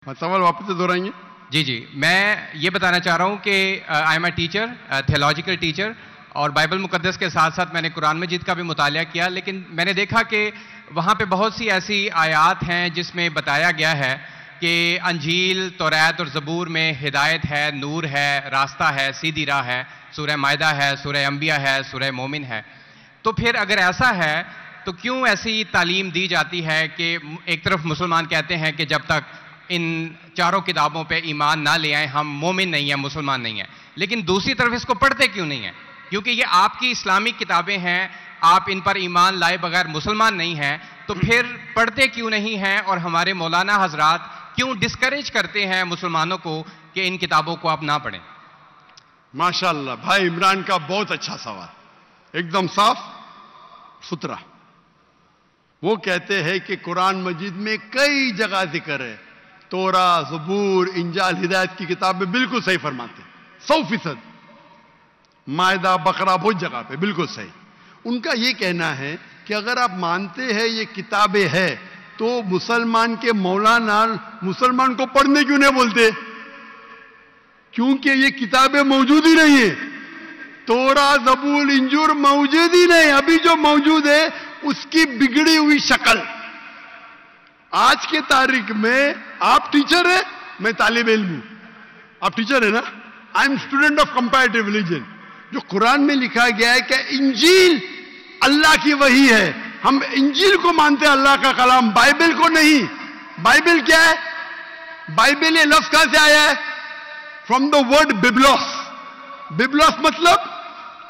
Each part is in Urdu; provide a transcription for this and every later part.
سوال واپس سے دہرائیں گے؟ جی میں یہ بتانا چاہ رہا ہوں کہ I am a teacher, theological teacher, اور بائبل مقدس کے ساتھ ساتھ میں نے قرآن مجید کا بھی مطالعہ کیا، لیکن میں نے دیکھا کہ وہاں پہ بہت سی ایسی آیات ہیں جس میں بتایا گیا ہے کہ انجیل، توریت اور زبور میں ہدایت ہے، نور ہے، راستہ ہے، سیدھی راہ ہے، سورہ مائدہ ہے، سورہ انبیاء ہے، سورہ مومن ہے. تو پھر اگر ایسا ہے تو کیوں ایسی تعلیم دی جاتی ہے کہ ایک طرف مسلمان کہتے ہیں کہ جب تک ان چاروں کتابوں پہ ایمان نہ لے آئیں ہم مومن نہیں ہیں، مسلمان نہیں ہیں، لیکن دوسری طرف اس کو پڑھتے کیوں نہیں ہیں؟ کیونکہ یہ آپ کی اسلامک کتابیں ہیں، آپ ان پر ایمان لائے بغیر مسلمان نہیں ہیں، تو پھر پڑھتے کیوں نہیں ہیں؟ اور ہمارے مولانا حضرات کیوں ڈسکریج کرتے ہیں مسلمانوں کو کہ ان کتابوں کو آپ نہ پڑھیں؟ ماشاءاللہ بھائی عمران کا بہت اچھا سوال، ایک دم صاف ستھرا. وہ کہتے ہیں کہ قرآن مجید میں کئی جگہ ذکر ہے، تورا، زبور، انجیل، ہدایت کی کتابیں بالکل صحیح فرماتے ہیں، 100%. مائدہ، بقرہ، بہت جگہ پہ بالکل صحیح. ان کا یہ کہنا ہے کہ اگر آپ مانتے ہیں یہ کتابیں ہیں تو مسلمان کے مولانا مسلمان کو پڑھنے کیوں نہیں بولتے؟ کیونکہ یہ کتابیں موجود ہی نہیں ہیں. تورا، زبور، انجیل موجود ہی نہیں. ابھی جو موجود ہے اس کی بگڑی ہوئی شکل. آج کے تاریخ میں آپ ٹیچر ہیں، میں طالب علم ہوں. آپ ٹیچر ہیں نا؟ I am student of comparative religion. جو قرآن میں لکھا گیا ہے کہ انجیل اللہ کی وحی ہے، ہم انجیل کو مانتے ہیں، اللہ کا کلام، بائبل کو نہیں. بائبل کیا ہے؟ بائبل یہ لفظ کہاں سے آیا ہے؟ From the word ببلوس. ببلوس مطلب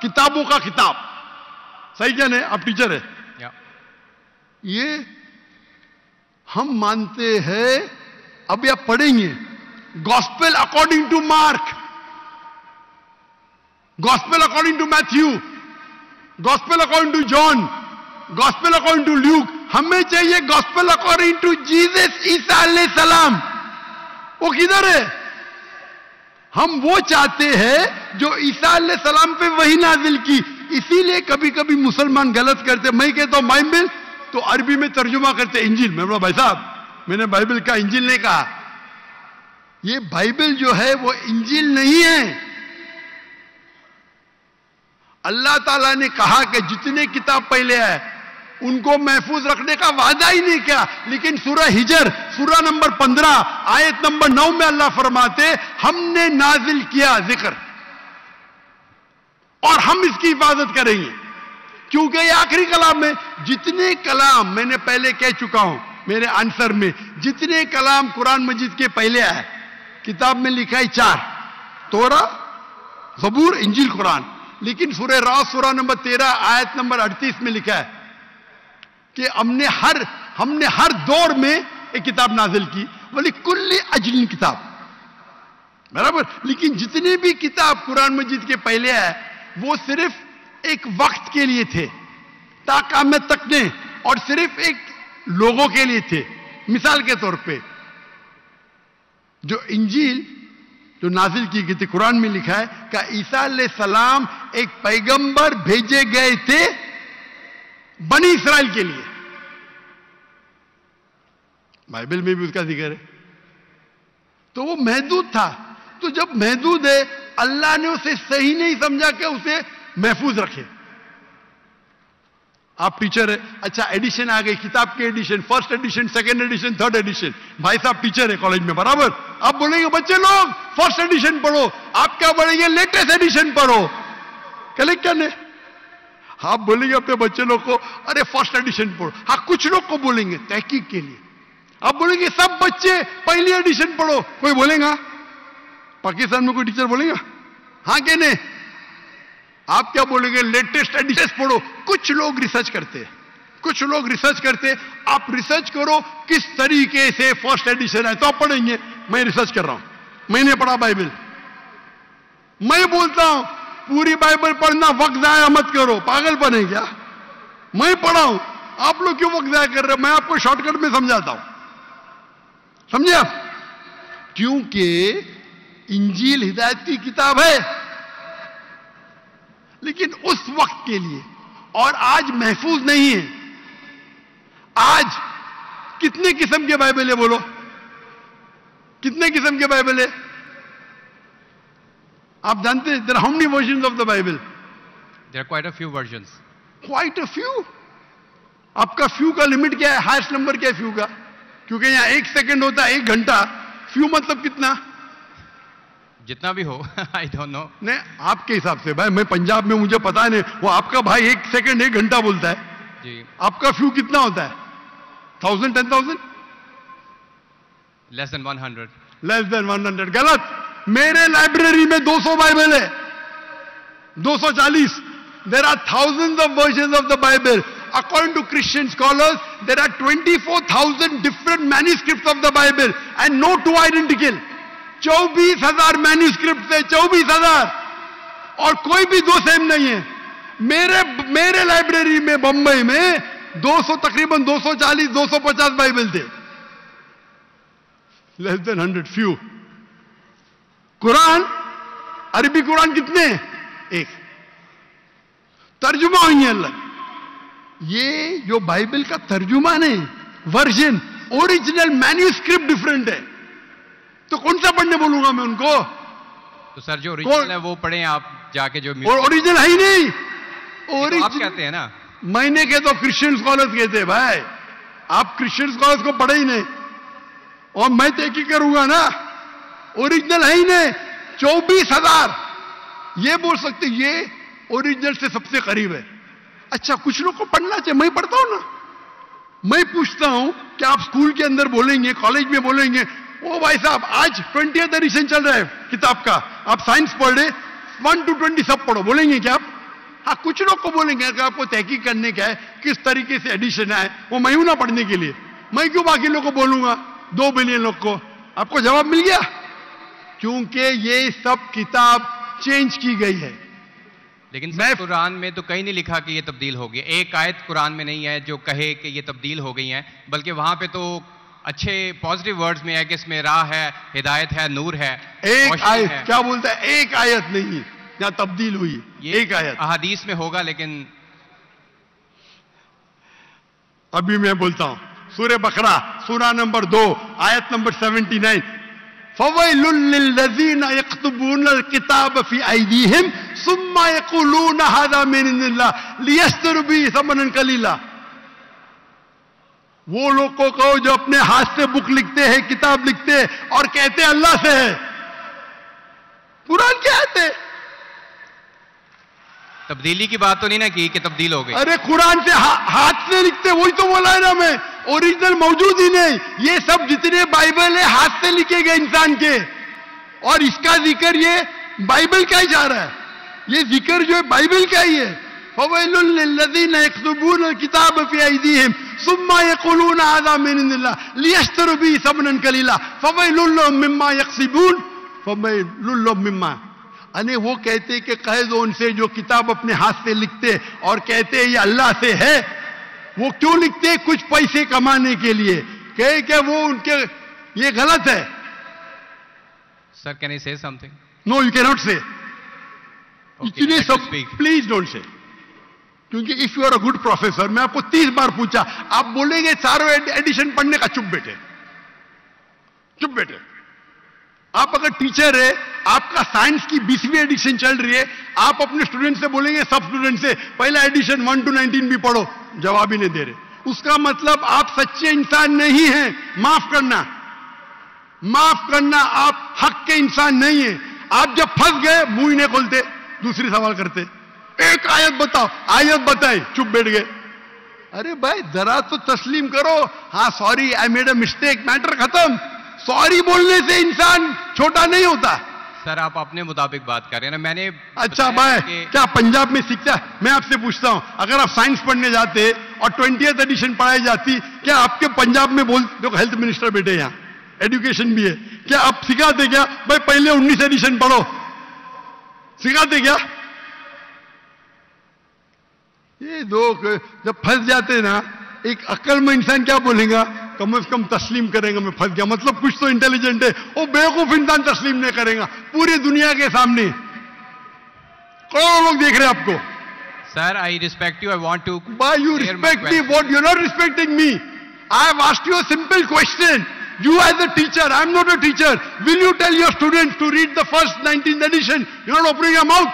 کتابوں کا کتاب. صحیح کیا نہیں؟ آپ ٹیچر ہے. یہ ہم مانتے ہیں. ابھی آپ پڑھیں گے gospel according to Mark, gospel according to Matthew, gospel according to John, gospel according to Luke. ہمیں چاہیے gospel according to Jesus Isa علیہ السلام. وہ کدھر ہے؟ ہم وہ چاہتے ہیں جو عیسیٰ علیہ السلام پہ وہی نازل کی. اسی لیے کبھی کبھی مسلمان غلط کرتے. میں کہتا ہوں بائبل تو عربی میں ترجمہ کرتے انجیل. میں بولا بھائی صاحب میں نے بائبل کا انجیل نہیں کہا. یہ بائبل جو ہے وہ انجیل نہیں ہے. اللہ تعالیٰ نے کہا کہ جتنے کتاب پہلے ہے ان کو محفوظ رکھنے کا وعدہ ہی نہیں کیا. لیکن سورہ ہجر سورہ نمبر 15 آیت نمبر 9 میں اللہ فرماتے ہم نے نازل کیا ذکر اور ہم اس کی حفاظت کریں گے. کیونکہ یہ آخری کلام ہے. جتنے کلام میں نے پہلے کہہ چکا ہوں میرے آنسر میں، جتنے کلام قرآن مجید کے پہلے آئے کتاب میں لکھا ہے 4، تورا، زبور، انجیل، قرآن. لیکن سورہ راس سورہ نمبر 13 آیت نمبر 38 میں لکھا ہے کہ ہم نے ہر دور میں ایک کتاب نازل کی، وَلِكُلِّ أَجْلٍ کتاب. برابر. لیکن جتنے بھی کتاب قرآن مجید کے پہلے آئے وہ صرف ایک وقت کے لیے تھے تا قیامت تک نے، اور صرف ایک لوگوں کے لیے تھے. مثال کے طور پہ جو انجیل جو نازل کی گئی تھی قرآن میں لکھا ہے کہ عیسیٰ علیہ السلام ایک پیغمبر بھیجے گئے تھے بنی اسرائیل کے لیے. بائبل میں بھی اس کا ذکر ہے. تو وہ محدود تھا. تو جب محدود ہے اللہ نے اسے صحیح نہیں سمجھا کہ اسے محفوظ رکھے. آپ ٹیچر ہے، اچھا ایڈیشن آ گئی، کتاب کے edition, first edition, second edition, third edition. بھائی صاحب ٹیچر ہے کالج میں، برابر. آپ بولیں گے بچے لوگ فرسٹ ایڈیشن پڑھو، آپ کیا بولیں گے لیٹسٹ ایڈیشن پڑھو. کلیکٹ کرنے آپ بولیں گے اپنے بچے لوگ کو ارے فرسٹ ایڈیشن پڑھو. ہاں کچھ لوگ کو بولیں گے تحقیق کے لیے. آپ بولیں گے سب بچے پہلی ایڈیشن پڑھو. کوئی بولے گا؟ پاکستان میں کوئی ٹیچر بولے گا؟ ہاں کہ نہیں؟ آپ کیا بولیں گے لیٹسٹ ایڈیشن پڑھو. کچھ لوگ ریسرچ کرتے، کچھ لوگ ریسرچ کرتے. آپ ریسرچ کرو کس طریقے سے فرسٹ ایڈیشن ہے تو آپ پڑھیں گے. میں ریسرچ کر رہا ہوں، میں نے پڑھا بائبل. میں بولتا ہوں پوری بائبل پڑھنا وقت ضائع مت کرو. پاگل بنے کیا؟ میں پڑھا ہوں، آپ لوگ کیوں وقت ضائع کر رہے ہیں؟ میں آپ کو شارٹ کٹ میں سمجھاتا ہوں. سمجھے آپ؟ کیونکہ انجیل ہدایت کی کتاب ہے لیکن اس وقت کے لیے، اور آج محفوظ نہیں ہے. آج کتنے قسم کے بائبل ہے بولو؟ کتنے قسم کے بائبل ہے آپ جانتے ہیں؟ there are how many versions of the Bible? There are quite a few versions. Quite a few. آپ کا فیو کا لمٹ کیا ہے؟ ہائیسٹ نمبر کیا ہے فیو کا؟ کیونکہ یہاں 1 سیکنڈ ہوتا ہے 1 گھنٹا. فیو مطلب کتنا؟ جتنا بھی ہو. I don't know. نہیں آپ کے حساب سے بھائی، میں پنجاب میں مجھے پتا نہیں، وہ آپ کا بھائی 1 سیکنڈ 1 گھنٹا بولتا ہے. جی. آپ کا فیو کتنا ہوتا ہے؟ 1000 10,000 Less than 100. لیس دین 100. غلط. میرے لائبریری میں 200 بائبل ہے. 240. There are thousands of versions of the Bible. According to Christian scholars, there are 24,000 different manuscripts of the Bible and no two identical. 24,000 manuscripts ہے. 24,000 اور کوئی بھی دو سیم نہیں ہے. میرے لائبریری میں بمبئی میں 200 تقریباً 240 250 بائبل تھے. لیس دین 100 فیو. قرآن عربی قرآن کتنے ہیں؟ 1. ترجمہ ہوئی ہے اللہ. یہ جو بائبل کا ترجمہ نہیں، ورژن اوریجنل مینیوسکرپٹ ڈفرنٹ ہے. تو کون سا پڑھنے بولوں گا میں ان کو؟ تو سر جو اوریجنل ہے وہ پڑھیں آپ جا کے. جو اوریجنل ہے ہی نہیں. آپ کہتے ہیں نا. میں نے کہتا ہوں کرسچن اسکالرز کہتے ہیں. بھائی آپ کرسچن اسکالرز کو پڑھے ہی نہیں اور میں تحقیق کروں گا نا. اوریجنل ہے ہی نہیں. 24,000 یہ بول سکتے یہ اوریجنل سے سب سے قریب ہے. اچھا کچھ لوگ کو پڑھنا چاہیے. میں پڑھتا ہوں نا. میں پوچھتا ہوں کہ آپ اسکول کے اندر بولیں گے، کالج میں بولیں گے، او بھائی صاحب آج 20th ایڈیشن چل رہا ہے کتاب کا، آپ سائنس پڑھ رہے 1 to 20 سب پڑھو، بولیں گے کیا آپ؟ ہاں کچھ لوگ کو بولیں گے کہ آپ کو تحقیق کرنے کا ہے کس طریقے سے ایڈیشن ہے، وہ میں ہوں نا پڑھنے کے لیے. میں کیوں باقی لوگ کو بولوں گا 2 بلین لوگ کو؟ آپ کو جواب مل گیا. کیونکہ یہ سب کتاب چینج کی گئی ہے. لیکن قرآن میں تو کہیں نہیں لکھا کہ یہ تبدیل ہو گئی. ایک آیت قرآن میں نہیں ہے جو کہے کہ یہ تبدیل ہو گئی ہیں، بلکہ وہاں پہ تو اچھے پازیٹیو ورڈز میں ہے کہ اس میں راہ ہے، ہدایت ہے، نور ہے. ایک آیت کیا بولتا ہے؟ ایک آیت نہیں جہاں تبدیل ہوئی. ایک آیت احادیث میں ہوگا. لیکن ابھی میں بولتا ہوں سورہ بقرہ سورہ نمبر 2 آیت نمبر 79. فَوَيْلٌ لِّلَّذِينَ يَكْتُبُونَ الْكِتَابَ فِي أَيْدِيهِمْ ثُمَّ يَقُولُونَ هَذَا مِنْ عِندِ اللَّهِ لِيَشْتَرُوا بِهِ ثَمَنًا قَلِيلًا. وہ لوگ کو کہو جو اپنے ہاتھ سے بک لکھتے ہیں، کتاب لکھتے ہیں اور کہتے ہیں اللہ سے ہے. قرآن کیا ہے؟ تبدیلی کی بات تو نہیں نا کی کہ تبدیل ہو گئی. ارے قرآن سے ہاتھ سے لکھتے، وہی تو بولا ہے نا میں. اوریجنل موجود ہی نہیں. یہ سب جتنے بائبل ہے ہاتھ سے لکھے گئے انسان کے. اور اس کا ذکر یہ بائبل کا ہی جا رہا ہے. یہ ذکر جو ہے بائبل کا ہی ہے. فَوَيْلٌ لِّلَّذِينَ يَكْتُبُونَ الْكِتَابَ فِي أَيْدِيهِمْ ثُمَّ يَقُولُونَ هَذَا مِنْ عِندِ اللَّهِ لِيَشْتَرُوا بِهِ ثَمَنًا قَلِيلًا فَوَيْلٌ لَّهُم مِّمَّا يَكْسِبُونَ فَوَيْلٌ لَّهُم مِّمَّا. انہیں وہ کہتے کہ قید دو ان سے جو کتاب اپنے ہاتھ سے لکھتے اور کہتے یہ اللہ سے ہے. وہ کیوں لکھتے؟ کچھ پیسے کمانے کے لیے. کہ وہ ان کے یہ غلط ہے. سر کین آئی سے سم تھنگ؟ نو یو کی ناٹ سے. اتنے سب پلیز ڈونٹ سے. کیونکہ if you are a good professor, میں آپ کو 30 بار پوچھا، آپ بولیں گے چاروں ایڈیشن پڑھنے کا. چپ بیٹھے چپ بیٹھے. آپ اگر ٹیچر ہے، آپ کا سائنس کی 20ویں ایڈیشن چل رہی ہے، آپ اپنے اسٹوڈنٹ سے بولیں گے سب اسٹوڈنٹ سے پہلا ایڈیشن 1 to 19 بھی پڑھو، جواب ہی نہیں دے رہے. اس کا مطلب آپ سچے انسان نہیں ہیں. معاف کرنا، آپ حق کے انسان نہیں ہیں. آپ جب پھنس گئے منہ ہی نہیں کھولتے، دوسری سوال کرتے. ایک آیت بتاؤ، آیت بتائی، چپ بیٹھ گئے. ارے بھائی ذرا تو تسلیم کرو. ہاں sorry I made a mistake, matter ختم. سوری بولنے سے انسان چھوٹا نہیں ہوتا. سر آپ اپنے مطابق بات کر رہے ہیں نا. میں نے اچھا بھائی کیا پنجاب میں سیکھتا ہے؟ میں آپ سے پوچھتا ہوں، اگر آپ سائنس پڑھنے جاتے اور 20th ایڈیشن پڑھائی جاتی، کیا آپ کے پنجاب میں دیکھو ہیلتھ منسٹر بیٹے یہاں، ایڈوکیشن بھی ہے، کیا آپ سکھاتے کیا بھائی پہلے 19 ایڈیشن پڑھو؟ سکھاتے کیا؟ یہ لوگ جب پھنس جاتے نا، ایک عقل میں انسان کیا بولے گا؟ کم از کم تسلیم کرے گا میں پھنس گیا، مطلب کچھ تو انٹیلیجنٹ ہے. وہ بیوقوف انسان تسلیم نہیں کرے گا پوری دنیا کے سامنے. کروڑوں لوگ دیکھ رہے ہیں آپ کو. Sir I respect you. I want to Why you respect me? What? You're not respecting me. I have asked you a simple question. You as a teacher, I am not a teacher. Will you tell your students to read the first 19th edition? You're not opening your mouth.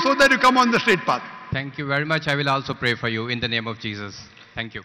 so that you come on the straight path. Thank you very much. I will also pray for you in the name of Jesus. Thank you.